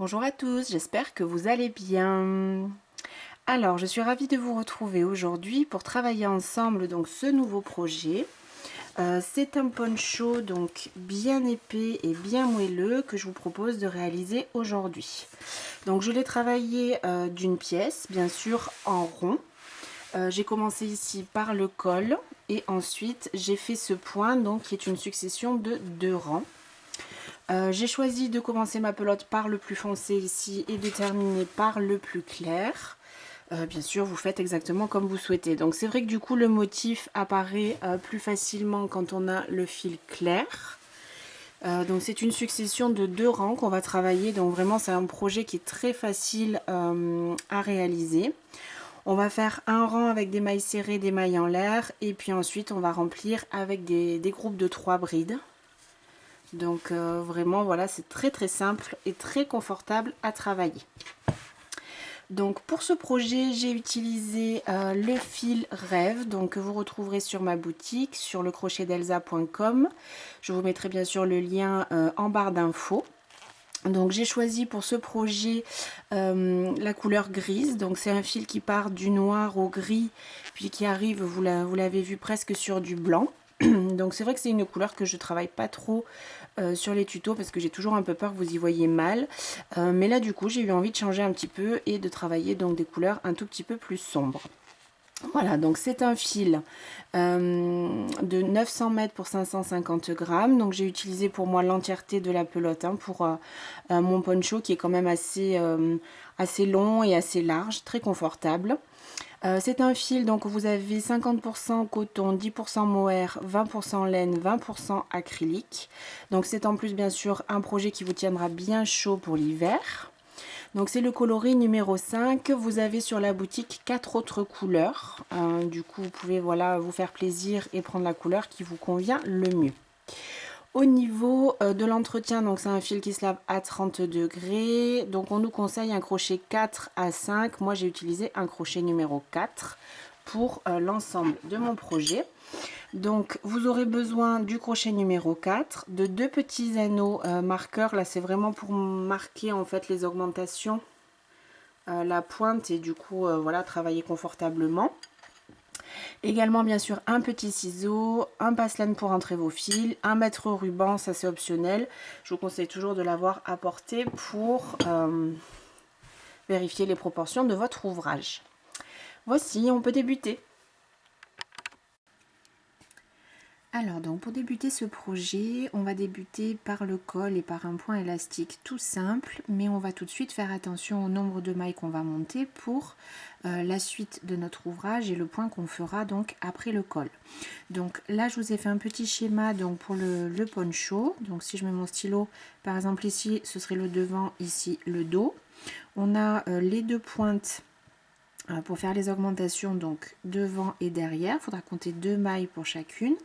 Bonjour à tous, j'espère que vous allez bien. Alors, je suis ravie de vous retrouver aujourd'hui pour travailler ensemble donc ce nouveau projet. C'est un poncho donc bien épais et bien moelleux que je vous propose de réaliser aujourd'hui. Donc, je l'ai travaillé d'une pièce, bien sûr en rond. J'ai commencé ici par le col et ensuite j'ai fait ce point donc qui est une succession de 2 rangs. J'ai choisi de commencer ma pelote par le plus foncé ici et de terminer par le plus clair. Bien sûr, vous faites exactement comme vous souhaitez. Donc c'est vrai que du coup, le motif apparaît plus facilement quand on a le fil clair. Donc c'est une succession de 2 rangs qu'on va travailler. Donc vraiment, c'est un projet qui est très facile à réaliser. On va faire un rang avec des mailles serrées, des mailles en l'air. Et puis ensuite, on va remplir avec des groupes de 3 brides. Donc vraiment voilà, c'est très simple et très confortable à travailler. Donc pour ce projet, j'ai utilisé le fil rêve, donc que vous retrouverez sur ma boutique, sur lecrochetdelsa.com. Je vous mettrai bien sûr le lien en barre d'infos. Donc j'ai choisi pour ce projet la couleur grise, donc c'est un fil qui part du noir au gris, puis qui arrive, vous l'avez vu, presque sur du blanc. Donc c'est vrai que c'est une couleur que je travaille pas trop sur les tutos parce que j'ai toujours un peu peur que vous y voyez mal. Mais là du coup j'ai eu envie de changer un petit peu et de travailler donc des couleurs un tout petit peu plus sombres. Voilà, donc c'est un fil de 900 mètres pour 550 grammes. Donc j'ai utilisé pour moi l'entièreté de la pelote pour mon poncho qui est quand même assez long et assez large, très confortable. C'est un fil, donc vous avez 50% coton, 10% mohair, 20% laine, 20% acrylique. Donc c'est en plus bien sûr un projet qui vous tiendra bien chaud pour l'hiver. Donc c'est le coloris numéro 5. Vous avez sur la boutique 4 autres couleurs. Du coup vous pouvez voilà, vous faire plaisir et prendre la couleur qui vous convient le mieux. Au niveau de l'entretien, donc c'est un fil qui se lave à 30 degrés. Donc on nous conseille un crochet 4 à 5. Moi j'ai utilisé un crochet numéro 4 pour l'ensemble de mon projet. Donc vous aurez besoin du crochet numéro 4, de 2 petits anneaux marqueurs. Là c'est vraiment pour marquer en fait les augmentations, la pointe et du coup voilà, travailler confortablement. Également bien sûr un petit ciseau, un passe-laine pour entrer vos fils, un mètre ruban, ça c'est optionnel. Je vous conseille toujours de l'avoir à portée pour vérifier les proportions de votre ouvrage. Voici, on peut débuter. Alors donc pour débuter ce projet, on va débuter par le col et par un point élastique tout simple, mais on va tout de suite faire attention au nombre de mailles qu'on va monter pour la suite de notre ouvrage et le point qu'on fera donc après le col. Donc là je vous ai fait un petit schéma donc pour le poncho. Donc si je mets mon stylo, par exemple ici ce serait le devant, ici le dos. On a les 2 pointes pour faire les augmentations donc devant et derrière. Il faudra compter 2 mailles pour chacune.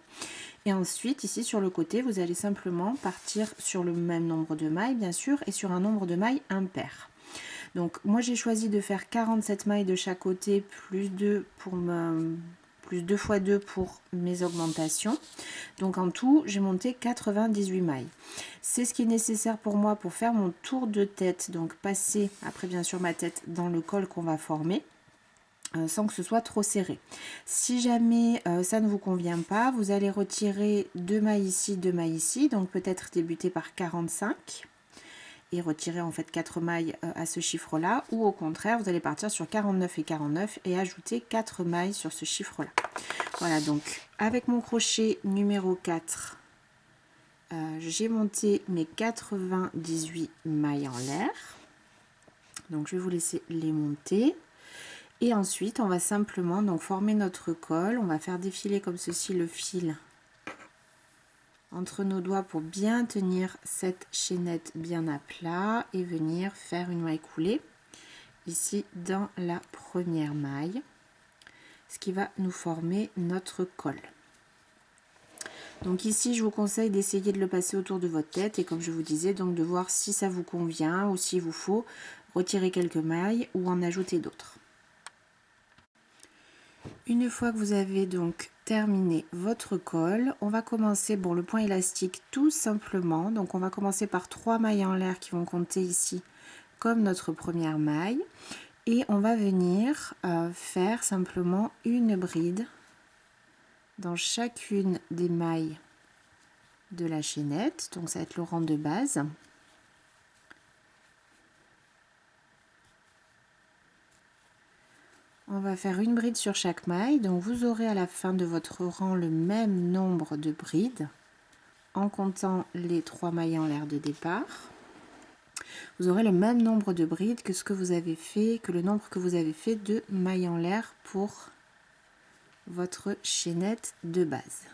Et ensuite ici sur le côté vous allez simplement partir sur le même nombre de mailles bien sûr et sur un nombre de mailles impair. Donc moi j'ai choisi de faire 47 mailles de chaque côté plus 2 fois 2 pour mes augmentations. Donc en tout j'ai monté 98 mailles. C'est ce qui est nécessaire pour moi pour faire mon tour de tête, donc passer après bien sûr ma tête dans le col qu'on va former sans que ce soit trop serré. Si jamais ça ne vous convient pas, vous allez retirer 2 mailles ici, 2 mailles ici, donc peut-être débuter par 45 et retirer en fait 4 mailles à ce chiffre là, ou au contraire vous allez partir sur 49 et 49 et ajouter 4 mailles sur ce chiffre là. Voilà, donc avec mon crochet numéro 4 j'ai monté mes 98 mailles en l'air, donc je vais vous laisser les monter. Et ensuite, on va simplement donc former notre col. On va faire défiler comme ceci le fil entre nos doigts pour bien tenir cette chaînette bien à plat et venir faire une maille coulée ici dans la première maille, ce qui va nous former notre col. Donc ici, je vous conseille d'essayer de le passer autour de votre tête et comme je vous disais, donc de voir si ça vous convient ou s'il vous faut retirer quelques mailles ou en ajouter d'autres. Une fois que vous avez donc terminé votre col, on va commencer le point élastique tout simplement. Donc on va commencer par 3 mailles en l'air qui vont compter ici comme notre première maille et on va venir faire simplement une bride dans chacune des mailles de la chaînette. Donc ça va être le rang de base. On va faire une bride sur chaque maille, donc vous aurez à la fin de votre rang le même nombre de brides en comptant les 3 mailles en l'air de départ. Vous aurez le même nombre de brides que ce que vous avez fait, que le nombre que vous avez fait de mailles en l'air pour votre chaînette de base.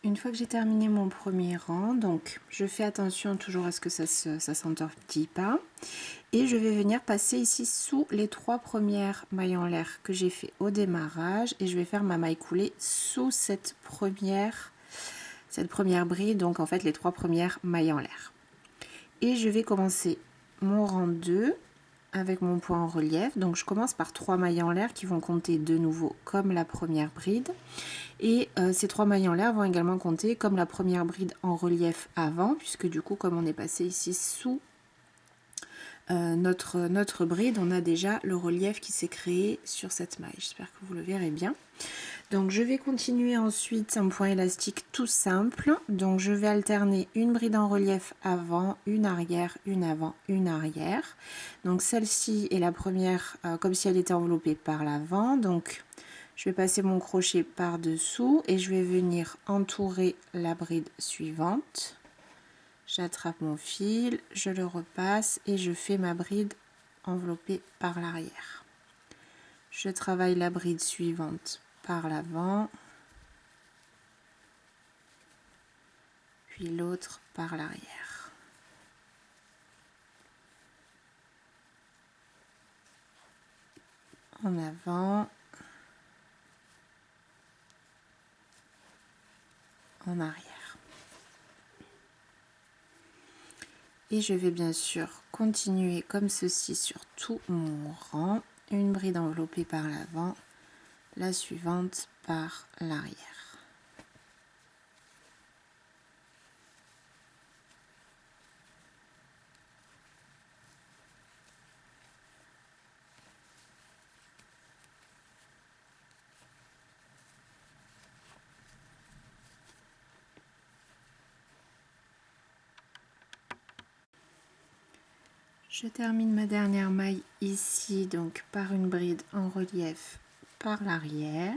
Une fois que j'ai terminé mon premier rang, donc je fais attention toujours à ce que ça s'entortille pas. Et je vais venir passer ici sous les 3 premières mailles en l'air que j'ai fait au démarrage. Et je vais faire ma maille coulée sous cette première bride, donc en fait les 3 premières mailles en l'air. Et je vais commencer mon rang 2 avec mon point en relief. Donc je commence par 3 mailles en l'air qui vont compter de nouveau comme la première bride. Et ces 3 mailles en l'air vont également compter comme la première bride en relief avant, puisque du coup comme on est passé ici sous notre bride, on a déjà le relief qui s'est créé sur cette maille. J'espère que vous le verrez bien. Donc je vais continuer ensuite un point élastique tout simple. Donc je vais alterner une bride en relief avant, une arrière, une avant, une arrière. Donc celle-ci est la première comme si elle était enveloppée par l'avant. Donc je vais passer mon crochet par dessous et je vais venir entourer la bride suivante. J'attrape mon fil, je le repasse et je fais ma bride enveloppée par l'arrière. Je travaille la bride suivante par l'avant, puis l'autre par l'arrière. En avant, en arrière. Et je vais bien sûr continuer comme ceci sur tout mon rang. Une bride enveloppée par l'avant, la suivante par l'arrière. Je termine ma dernière maille ici, donc par une bride en relief par l'arrière.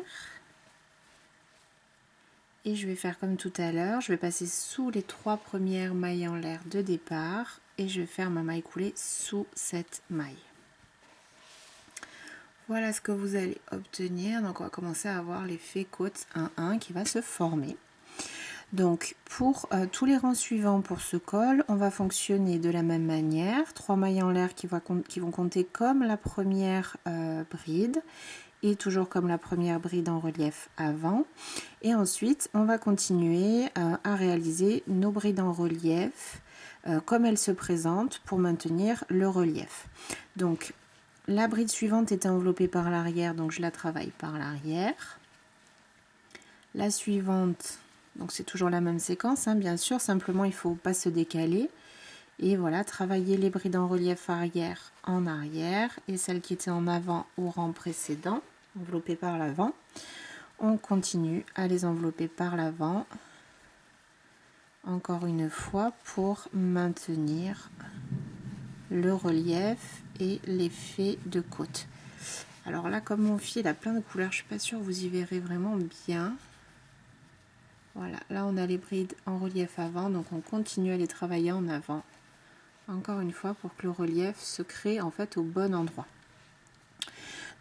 Et je vais faire comme tout à l'heure, je vais passer sous les 3 premières mailles en l'air de départ et je vais faire ma maille coulée sous cette maille. Voilà ce que vous allez obtenir. Donc on va commencer à avoir l'effet côte 1-1 qui va se former. Donc pour tous les rangs suivants pour ce col, on va fonctionner de la même manière. 3 mailles en l'air qui vont compter comme la première bride et toujours comme la première bride en relief avant. Et ensuite, on va continuer à réaliser nos brides en relief comme elles se présentent pour maintenir le relief. Donc la bride suivante est enveloppée par l'arrière, donc je la travaille par l'arrière. La suivante, donc c'est toujours la même séquence, hein, bien sûr, simplement il ne faut pas se décaler. Et voilà, travailler les brides en relief arrière en arrière et celle qui était en avant au rang précédent, enveloppée par l'avant. On continue à les envelopper par l'avant, encore une fois, pour maintenir le relief et l'effet de côte. Alors là, comme mon fil a plein de couleurs, je ne suis pas sûre que vous y verrez vraiment bien. Voilà, là on a les brides en relief avant, donc on continue à les travailler en avant. Encore une fois, pour que le relief se crée en fait au bon endroit.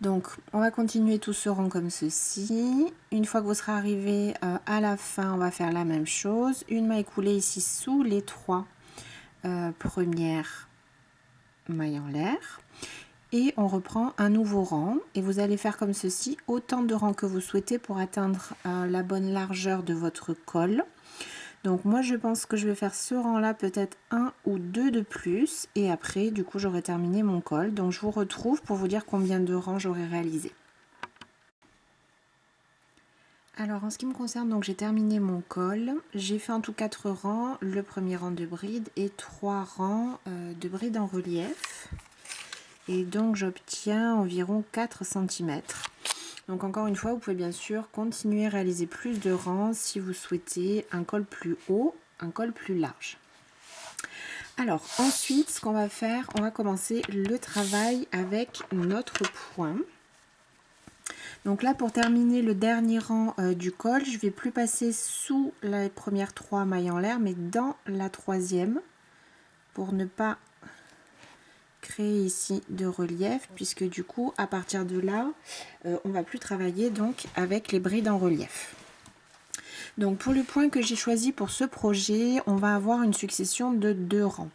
Donc on va continuer tout ce rang comme ceci. Une fois que vous serez arrivé à la fin, on va faire la même chose. Une maille coulée ici sous les 3 premières mailles en l'air. Et on reprend un nouveau rang et vous allez faire comme ceci autant de rangs que vous souhaitez pour atteindre la bonne largeur de votre col. Donc moi je pense que je vais faire ce rang là peut-être 1 ou 2 de plus et après du coup j'aurai terminé mon col. Donc je vous retrouve pour vous dire combien de rangs j'aurai réalisé. Alors en ce qui me concerne, donc j'ai terminé mon col. J'ai fait en tout 4 rangs, le premier rang de bride et 3 rangs de bride en relief. Et donc j'obtiens environ 4 cm. Donc encore une fois, vous pouvez bien sûr continuer à réaliser plus de rangs si vous souhaitez un col plus haut, un col plus large. Alors ensuite, ce qu'on va faire, on va commencer le travail avec notre point. Donc là, pour terminer le dernier rang du col, je ne vais plus passer sous les premières 3 mailles en l'air, mais dans la 3e, pour ne pas créer ici de relief, puisque du coup, à partir de là, on va plus travailler donc avec les brides en relief. Donc pour le point que j'ai choisi pour ce projet, on va avoir une succession de 2 rangs.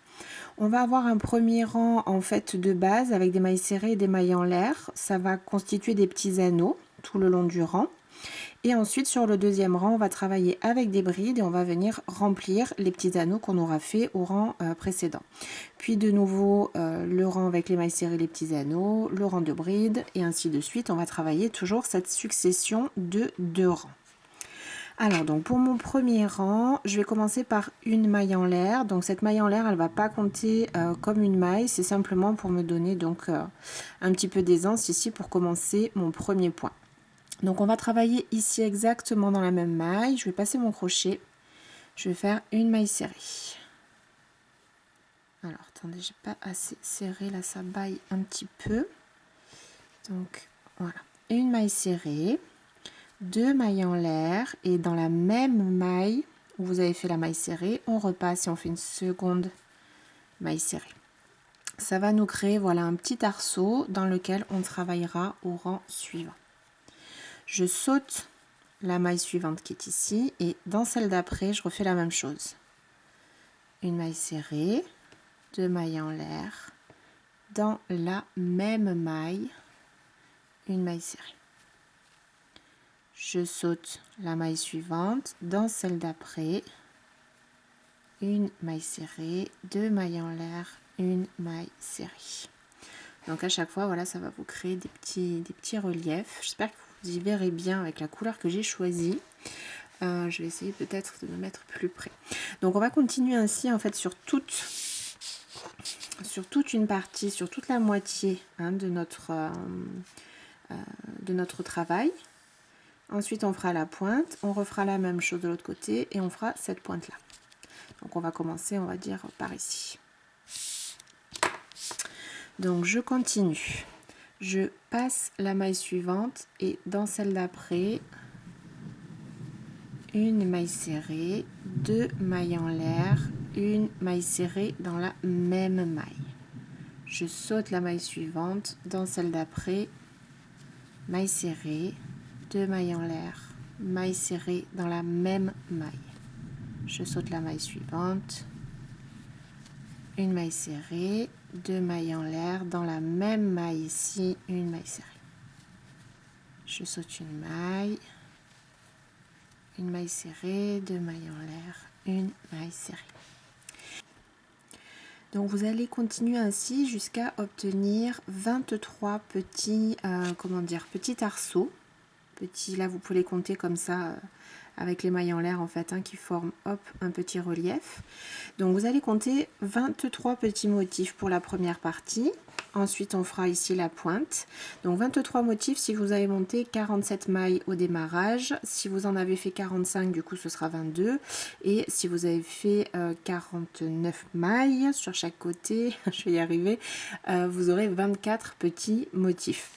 On va avoir un premier rang en fait de base avec des mailles serrées et des mailles en l'air. Ça va constituer des petits anneaux tout le long du rang. Et ensuite sur le deuxième rang, on va travailler avec des brides et on va venir remplir les petits anneaux qu'on aura fait au rang précédent. Puis de nouveau le rang avec les mailles serrées et les petits anneaux, le rang de brides et ainsi de suite. On va travailler toujours cette succession de 2 rangs. Alors donc pour mon premier rang, je vais commencer par une maille en l'air. Donc cette maille en l'air, elle ne va pas compter comme une maille, c'est simplement pour me donner donc un petit peu d'aisance ici pour commencer mon premier point. Donc on va travailler ici exactement dans la même maille. Je vais passer mon crochet, je vais faire une maille serrée. Alors attendez, j'ai pas assez serré là, ça baille un petit peu. Donc voilà, une maille serrée. 2 mailles en l'air et dans la même maille où vous avez fait la maille serrée, on repasse et on fait une seconde maille serrée. Ça va nous créer voilà un petit arceau dans lequel on travaillera au rang suivant. Je saute la maille suivante qui est ici et dans celle d'après, je refais la même chose. Une maille serrée, 2 mailles en l'air, dans la même maille, une maille serrée. Je saute la maille suivante, dans celle d'après, une maille serrée, 2 mailles en l'air, une maille serrée. Donc à chaque fois, voilà, ça va vous créer des petits reliefs. J'espère que vous y verrez bien avec la couleur que j'ai choisie. Je vais essayer peut-être de me mettre plus près. Donc on va continuer ainsi en fait sur toute une partie, sur toute la moitié de notre travail. Ensuite, on fera la pointe, on refera la même chose de l'autre côté et on fera cette pointe-là. Donc, on va commencer, on va dire, par ici. Donc, je continue. Je passe la maille suivante et dans celle d'après, une maille serrée, 2 mailles en l'air, une maille serrée dans la même maille. Je saute la maille suivante, dans celle d'après, maille serrée, 2 mailles en l'air, maille serrée dans la même maille. Je saute la maille suivante, une maille serrée, 2 mailles en l'air, dans la même maille ici, une maille serrée. Je saute une maille serrée, 2 mailles en l'air, une maille serrée. Donc vous allez continuer ainsi jusqu'à obtenir 23 petits arceaux. Là vous pouvez les compter comme ça avec les mailles en l'air en fait qui forment un petit relief. Donc vous allez compter 23 petits motifs pour la première partie. Ensuite on fera ici la pointe. Donc 23 motifs si vous avez monté 47 mailles au démarrage. Si vous en avez fait 45 du coup ce sera 22. Et si vous avez fait 49 mailles sur chaque côté, je vais y arriver, vous aurez 24 petits motifs.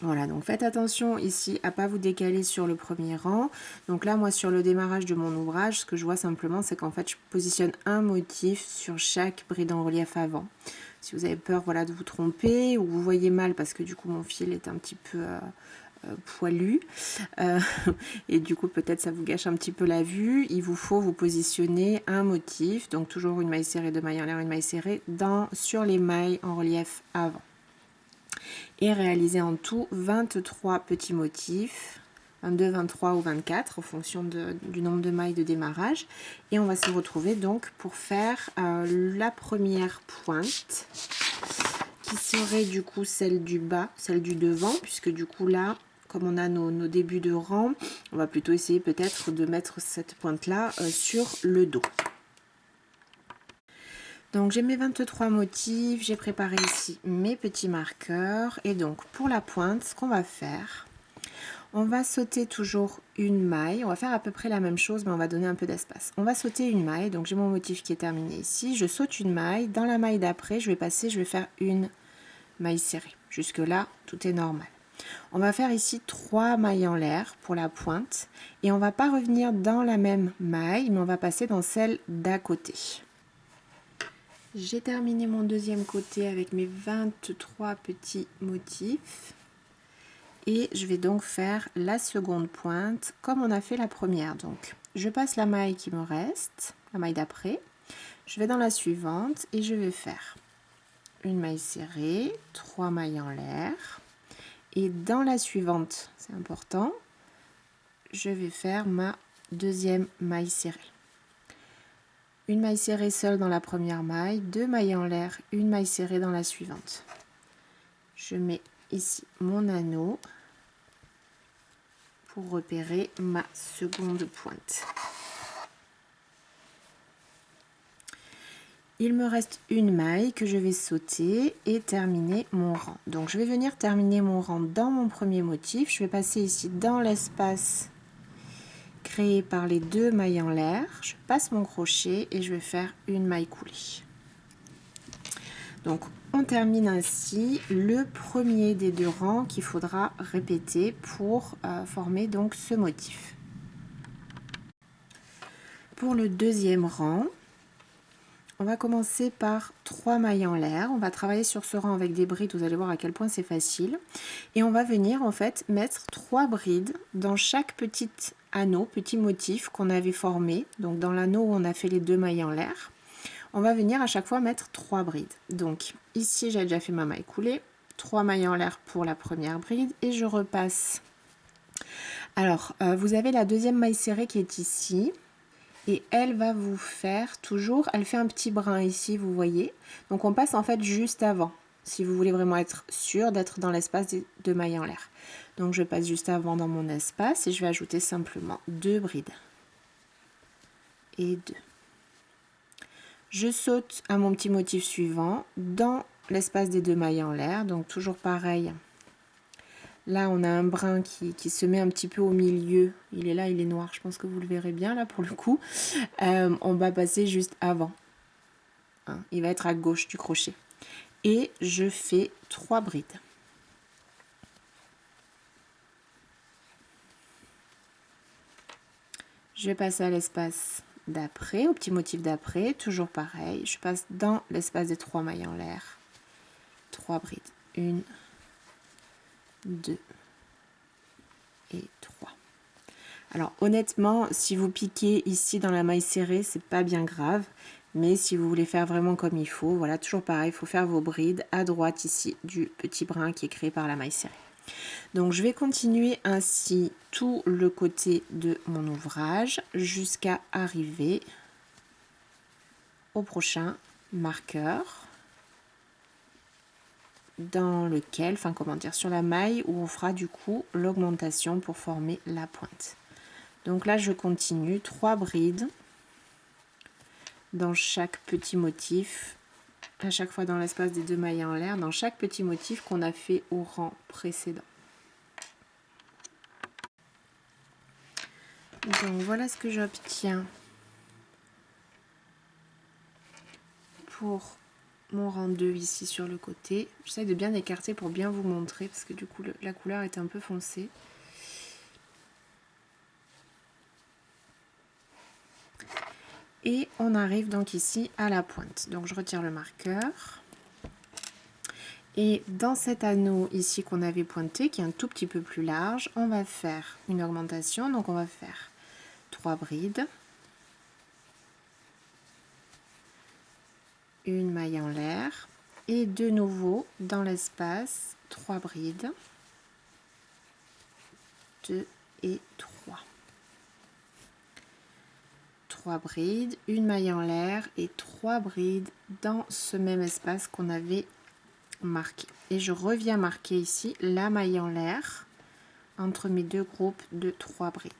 Voilà, donc faites attention ici à ne pas vous décaler sur le premier rang. Donc là, moi, sur le démarrage de mon ouvrage, ce que je vois simplement, c'est qu'en fait, je positionne un motif sur chaque bride en relief avant. Si vous avez peur voilà, de vous tromper ou vous voyez mal parce que du coup, mon fil est un petit peu poilu et du coup, peut-être ça vous gâche un petit peu la vue. Il vous faut vous positionner un motif, donc toujours une maille serrée, 2 mailles en l'air, une maille serrée sur les mailles en relief avant. Et réaliser en tout 23 petits motifs, 22, 23 ou 24 en fonction du nombre de mailles de démarrage. Et on va se retrouver donc pour faire la première pointe qui serait du coup celle du bas, celle du devant, puisque du coup là comme on a nos débuts de rang, on va plutôt essayer peut-être de mettre cette pointe-là sur le dos. Donc j'ai mes 23 motifs, j'ai préparé ici mes petits marqueurs. Et donc pour la pointe, ce qu'on va faire, on va sauter toujours une maille. On va faire à peu près la même chose, mais on va donner un peu d'espace. On va sauter une maille, donc j'ai mon motif qui est terminé ici. Je saute une maille. Dans la maille d'après, je vais faire une maille serrée. Jusque là, tout est normal. On va faire ici 3 mailles en l'air pour la pointe. Et on ne va pas revenir dans la même maille, mais on va passer dans celle d'à côté. J'ai terminé mon deuxième côté avec mes 23 petits motifs. Et je vais donc faire la seconde pointe comme on a fait la première. Donc je passe la maille qui me reste, la maille d'après. Je vais dans la suivante et je vais faire une maille serrée, 3 mailles en l'air. Et dans la suivante, c'est important, je vais faire ma deuxième maille serrée. Une maille serrée seule dans la première maille, 2 mailles en l'air, une maille serrée dans la suivante. Je mets ici mon anneau pour repérer ma seconde pointe. Il me reste une maille que je vais sauter et terminer mon rang. Donc je vais venir terminer mon rang dans mon premier motif. Je vais passer ici dans l'espace créé par les 2 mailles en l'air. Je passe mon crochet et je vais faire une maille coulée. Donc on termine ainsi le premier des 2 rangs qu'il faudra répéter pour former donc ce motif. Pour le deuxième rang, on va commencer par 3 mailles en l'air. On va travailler sur ce rang avec des brides, vous allez voir à quel point c'est facile. Et on va venir en fait mettre 3 brides dans chaque petit anneau, petit motif qu'on avait formé. Donc dans l'anneau où on a fait les 2 mailles en l'air, on va venir à chaque fois mettre 3 brides. Donc ici j'ai déjà fait ma maille coulée, 3 mailles en l'air pour la première bride et je repasse. Alors vous avez la deuxième maille serrée qui est ici. Et elle va vous faire toujours, elle fait un petit brin ici, vous voyez. Donc on passe en fait juste avant, si vous voulez vraiment être sûr d'être dans l'espace des 2 mailles en l'air. Donc je passe juste avant dans mon espace et je vais ajouter simplement 2 brides. Et 2. Je saute à mon petit motif suivant dans l'espace des 2 mailles en l'air, donc toujours pareil. Là, on a un brin qui se met un petit peu au milieu. Il est là, il est noir. Je pense que vous le verrez bien là pour le coup. On va passer juste avant. Hein, il va être à gauche du crochet. Et je fais 3 brides. Je vais passer à l'espace d'après, au petit motif d'après. Toujours pareil. Je passe dans l'espace des 3 mailles en l'air. 3 brides. 1, 2 et 3. Alors honnêtement, si vous piquez ici dans la maille serrée, c'est pas bien grave. Mais si vous voulez faire vraiment comme il faut, voilà, toujours pareil, il faut faire vos brides à droite ici du petit brin qui est créé par la maille serrée. Donc je vais continuer ainsi tout le côté de mon ouvrage jusqu'à arriver au prochain marqueur dans lequel, enfin comment dire, sur la maille où on fera du coup l'augmentation pour former la pointe. Donc là je continue 3 brides dans chaque petit motif, à chaque fois dans l'espace des 2 mailles en l'air, dans chaque petit motif qu'on a fait au rang précédent. Donc voilà ce que j'obtiens pour mon rang 2 ici sur le côté. J'essaie de bien écarter pour bien vous montrer parce que du coup la couleur est un peu foncée. Et on arrive donc ici à la pointe. Donc je retire le marqueur. Et dans cet anneau ici qu'on avait pointé, qui est un tout petit peu plus large, on va faire une augmentation. Donc on va faire 3 brides. Une maille en l'air. Et de nouveau dans l'espace, 3 brides. 2 et 3. 3 brides, une maille en l'air et 3 brides dans ce même espace qu'on avait marqué. Et je reviens marquer ici la maille en l'air entre mes deux groupes de 3 brides.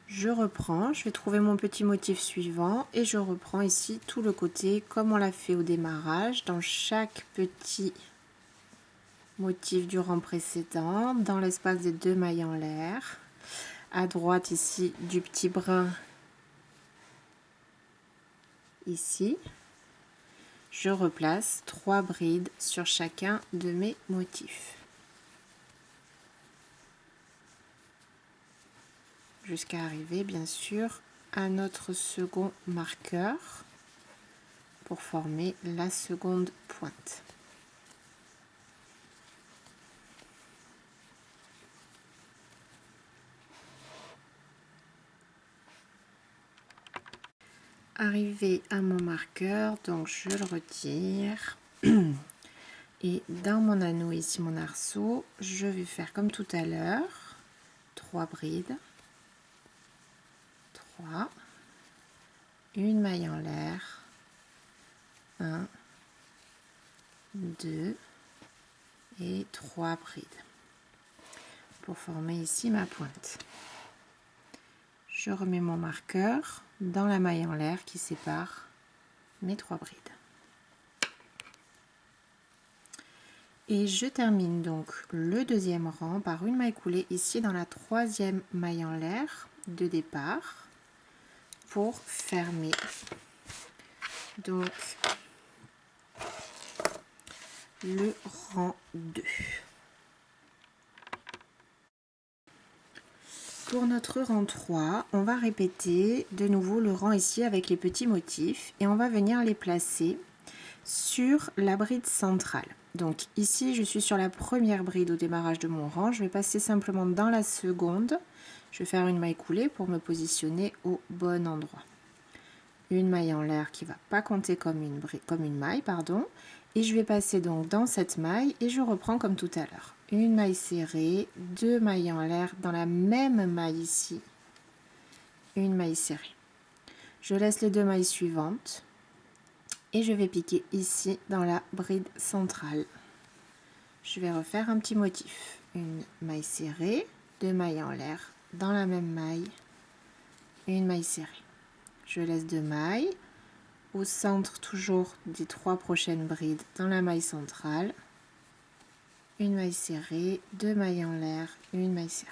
Je reprends, je vais trouver mon petit motif suivant et je reprends ici tout le côté comme on l'a fait au démarrage, dans chaque petit motif du rang précédent, dans l'espace des 2 mailles en l'air. À droite ici du petit brin ici. Je replace 3 brides sur chacun de mes motifs. Jusqu'à arriver bien sûr à notre second marqueur pour former la seconde pointe. Arrivé à mon marqueur, donc je le retire et dans mon anneau ici, mon arceau, je vais faire comme tout à l'heure, 3 brides, 3, une maille en l'air, 1, 2 et 3 brides pour former ici ma pointe. Je remets mon marqueur dans la maille en l'air qui sépare mes 3 brides. Et je termine donc le deuxième rang par une maille coulée ici dans la troisième maille en l'air de départ pour fermer donc le rang 2. Pour notre rang 3, on va répéter de nouveau le rang ici avec les petits motifs et on va venir les placer sur la bride centrale. Donc ici, je suis sur la première bride au démarrage de mon rang. Je vais passer simplement dans la seconde. Je vais faire une maille coulée pour me positionner au bon endroit. Une maille en l'air qui ne va pas compter comme une maille, pardon. Et je vais passer donc dans cette maille et je reprends comme tout à l'heure. Une maille serrée, 2 mailles en l'air dans la même maille ici. Une maille serrée. Je laisse les 2 mailles suivantes. Et je vais piquer ici dans la bride centrale. Je vais refaire un petit motif. Une maille serrée, 2 mailles en l'air dans la même maille, une maille serrée. Je laisse 2 mailles au centre toujours des 3 prochaines brides dans la maille centrale. Une maille serrée, 2 mailles en l'air, une maille serrée.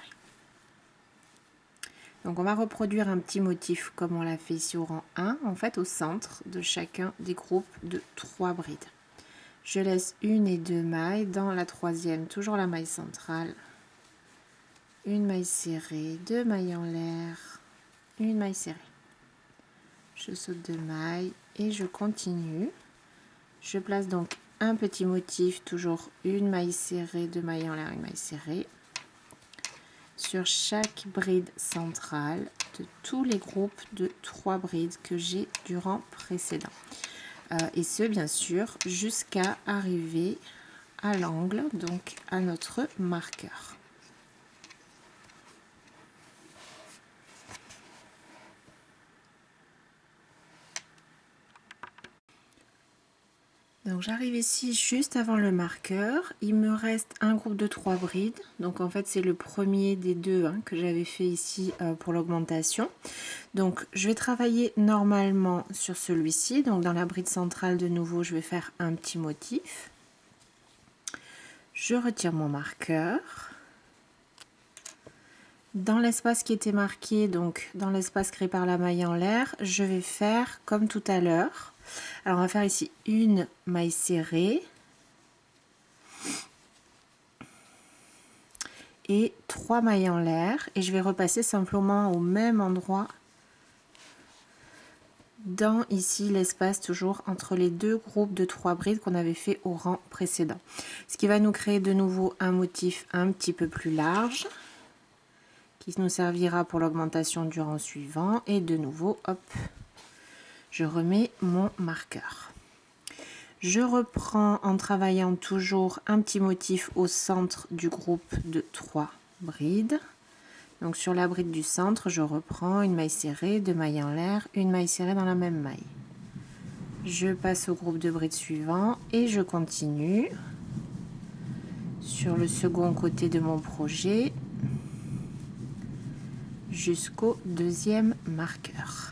Donc on va reproduire un petit motif comme on l'a fait ici au rang 1, en fait au centre de chacun des groupes de 3 brides. Je laisse 1 et 2 mailles dans la troisième, toujours la maille centrale. Une maille serrée, 2 mailles en l'air, une maille serrée. Je saute 2 mailles et je continue. Je place donc un petit motif, toujours une maille serrée, 2 mailles en l'air, une maille serrée, sur chaque bride centrale de tous les groupes de 3 brides que j'ai du rang précédent. Et ce, bien sûr, jusqu'à arriver à l'angle, donc à notre marqueur. Donc j'arrive ici juste avant le marqueur, il me reste un groupe de 3 brides, donc en fait c'est le premier des deux que j'avais fait ici pour l'augmentation. Donc je vais travailler normalement sur celui-ci, donc dans la bride centrale de nouveau je vais faire un petit motif. Je retire mon marqueur. Dans l'espace qui était marqué, donc dans l'espace créé par la maille en l'air, je vais faire comme tout à l'heure. Alors on va faire ici une maille serrée et 3 mailles en l'air et je vais repasser simplement au même endroit dans ici l'espace toujours entre les deux groupes de 3 brides qu'on avait fait au rang précédent. Ce qui va nous créer de nouveau un motif un petit peu plus large qui nous servira pour l'augmentation du rang suivant et de nouveau hop, je remets mon marqueur. Je reprends en travaillant toujours un petit motif au centre du groupe de 3 brides. Donc sur la bride du centre, je reprends une maille serrée, 2 mailles en l'air, une maille serrée dans la même maille. Je passe au groupe de brides suivant et je continue sur le second côté de mon projet jusqu'au deuxième marqueur.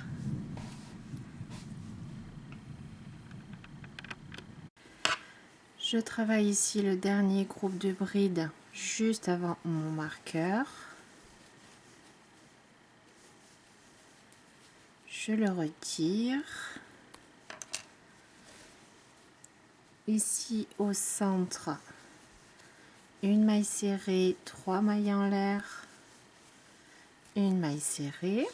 Je travaille ici le dernier groupe de brides juste avant mon marqueur. Je le retire. Ici au centre, une maille serrée, 3 mailles en l'air, une maille serrée.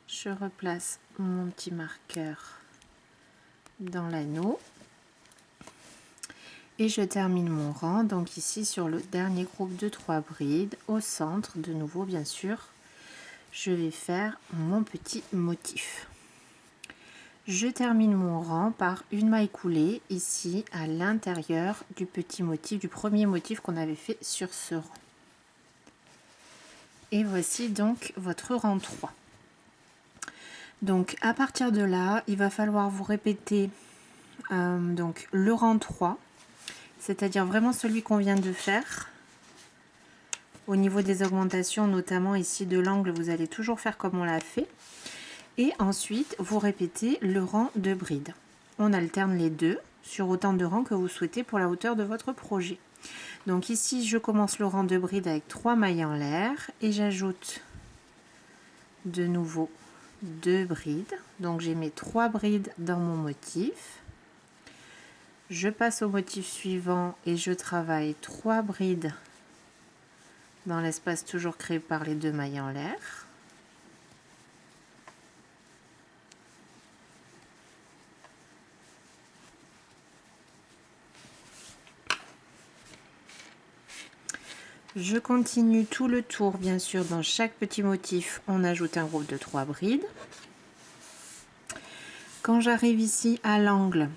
Je replace mon petit marqueur dans l'anneau et je termine mon rang donc ici sur le dernier groupe de 3 brides au centre. De nouveau, bien sûr, je vais faire mon petit motif. Je termine mon rang par une maille coulée ici à l'intérieur du petit motif, du premier motif qu'on avait fait sur ce rang. Et voici donc votre rang 3. Donc à partir de là, il va falloir vous répéter donc le rang 3, c'est-à-dire vraiment celui qu'on vient de faire. Au niveau des augmentations, notamment ici de l'angle, vous allez toujours faire comme on l'a fait. Et ensuite, vous répétez le rang de bride. On alterne les deux sur autant de rangs que vous souhaitez pour la hauteur de votre projet. Donc ici, je commence le rang de bride avec 3 mailles en l'air et j'ajoute de nouveau 2 brides. Donc j'ai mes 3 brides dans mon motif. Je passe au motif suivant et je travaille 3 brides dans l'espace toujours créé par les 2 mailles en l'air. Je continue tout le tour, bien sûr, dans chaque petit motif, on ajoute un groupe de 3 brides. Quand j'arrive ici à l'angle,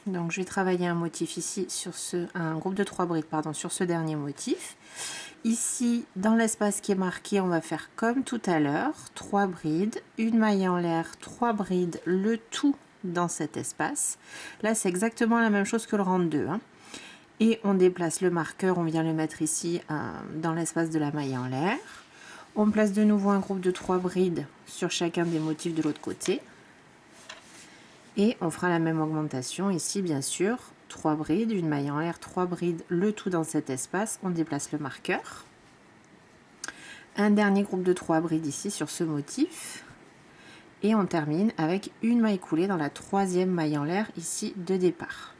donc je vais travailler un motif ici sur un groupe de 3 brides, pardon, sur ce dernier motif. Ici, dans l'espace qui est marqué, on va faire comme tout à l'heure, 3 brides, une maille en l'air, 3 brides, le tout dans cet espace. Là, c'est exactement la même chose que le rang 2, hein. Et on déplace le marqueur, on vient le mettre ici dans l'espace de la maille en l'air. On place de nouveau un groupe de 3 brides sur chacun des motifs de l'autre côté. Et on fera la même augmentation ici, bien sûr. 3 brides, une maille en l'air, 3 brides, le tout dans cet espace. On déplace le marqueur. Un dernier groupe de 3 brides ici sur ce motif. Et on termine avec une maille coulée dans la 3e maille en l'air ici de départ.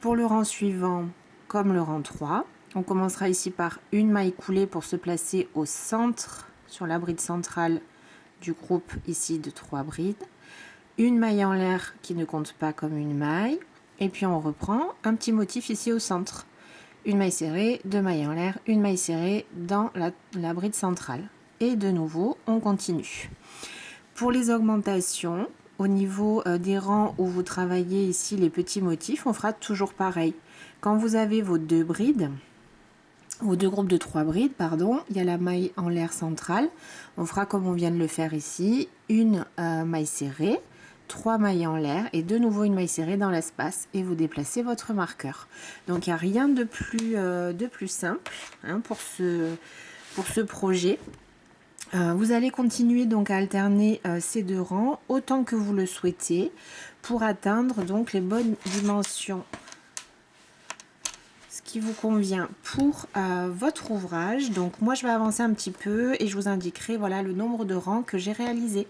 Pour le rang suivant, comme le rang 3, on commencera ici par une maille coulée pour se placer au centre, sur la bride centrale du groupe ici de 3 brides. Une maille en l'air qui ne compte pas comme une maille. Et puis on reprend un petit motif ici au centre. Une maille serrée, 2 mailles en l'air, une maille serrée dans la bride centrale. Et de nouveau, on continue. Pour les augmentations, au niveau des rangs où vous travaillez ici les petits motifs, on fera toujours pareil. Quand vous avez vos 2 brides, vos 2 groupes de 3 brides, pardon, il y a la maille en l'air centrale. On fera comme on vient de le faire ici, une maille serrée, 3 mailles en l'air et de nouveau une maille serrée dans l'espace et vous déplacez votre marqueur. Donc il n'y a rien de plus simple, hein, pour ce projet. Vous allez continuer donc à alterner ces 2 rangs autant que vous le souhaitez pour atteindre donc les bonnes dimensions, ce qui vous convient pour votre ouvrage. Donc moi je vais avancer un petit peu et je vous indiquerai voilà le nombre de rangs que j'ai réalisé.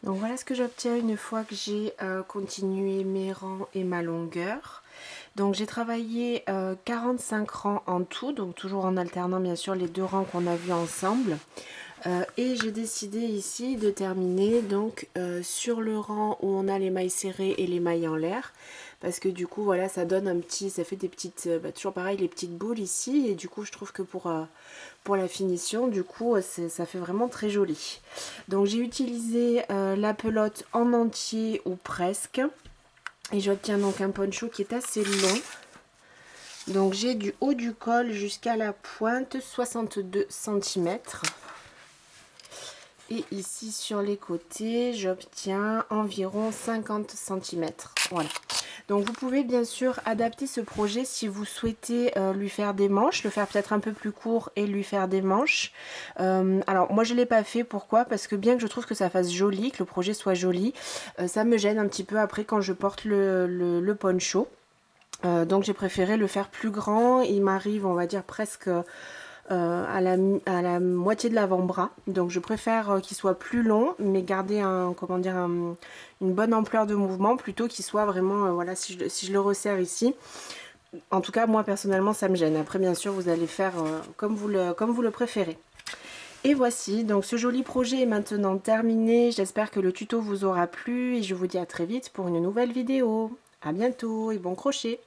Donc voilà ce que j'obtiens une fois que j'ai continué mes rangs et ma longueur. Donc j'ai travaillé 45 rangs en tout, donc toujours en alternant bien sûr les 2 rangs qu'on a vus ensemble. Et j'ai décidé ici de terminer donc sur le rang où on a les mailles serrées et les mailles en l'air. Parce que du coup voilà ça donne ça fait des petites, toujours pareil les petites boules ici. Et du coup je trouve que pour la finition du coup ça fait vraiment très joli. Donc j'ai utilisé la pelote en entier ou presque. Et j'obtiens donc un poncho qui est assez long. Donc j'ai du haut du col jusqu'à la pointe 62 cm. Et ici sur les côtés, j'obtiens environ 50 cm. Voilà. Donc vous pouvez bien sûr adapter ce projet si vous souhaitez lui faire des manches, le faire peut-être un peu plus court et lui faire des manches. Alors moi je ne l'ai pas fait, pourquoi? Parce que bien que je trouve que ça fasse joli, que le projet soit joli, ça me gêne un petit peu après quand je porte le poncho. Donc j'ai préféré le faire plus grand. Il m'arrive, on va dire, presque à la moitié de l'avant-bras. Donc je préfère qu'il soit plus long, mais garder comment dire, une bonne ampleur de mouvement, plutôt qu'il soit vraiment, voilà, si je le resserre ici. En tout cas, moi personnellement, ça me gêne. Après, bien sûr, vous allez faire comme vous le préférez. Et voici, donc ce joli projet est maintenant terminé. J'espère que le tuto vous aura plu et je vous dis à très vite pour une nouvelle vidéo. À bientôt et bon crochet!